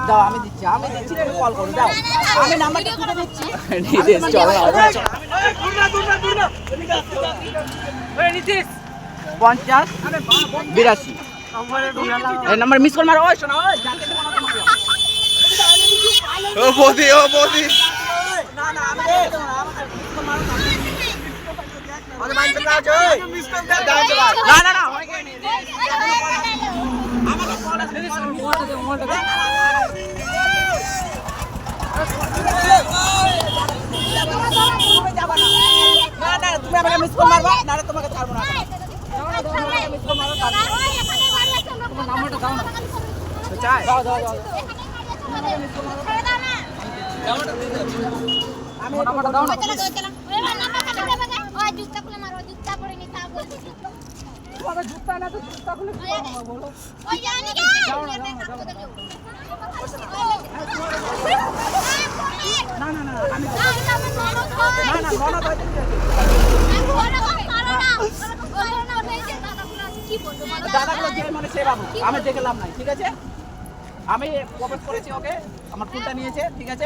দাও আমি দিচ্ছি তুমি কল করো দাও আমি নাম্বারটা তুলে দিচ্ছি নিতেশ চলো নিতিশ 50 82 এই নাম্বার মিস কল মারো ওই শোনো ওই জানতে তো তোমাকে ও বৌদি না না আমি দেখো না আমাকে মিস কল মারো না আমাকে মাইন্ড না যাও মিস কল দাও না না না হয়ে গেছে আমাকে কল আসবে মোবাইলটা দে না তুমি আমাকে মিস কল মারবা না তোমাকে ছাড়বো না মিস কল মারো তোমার নাম্বারটা দাও না তো চাই দাও আমাকে মিস কল মারো আমি নাম্বারটা দাও না চলো ওই নাম্বার কাটা দেবে ওই জুতা খুলে মারো জুতা পরে নি তা বলছি তোমাকে জুতা না তো জুতা খুলে কি করব বলো ওই জানি কে না না না আমি না ননদ হইতে দাদাগুলো যে মানে সে বাবু আমি দেখলাম নাই ঠিক আছে আমি প্রপোজ করেছি ওকে আমার ফুলটা নিয়েছে ঠিক আছে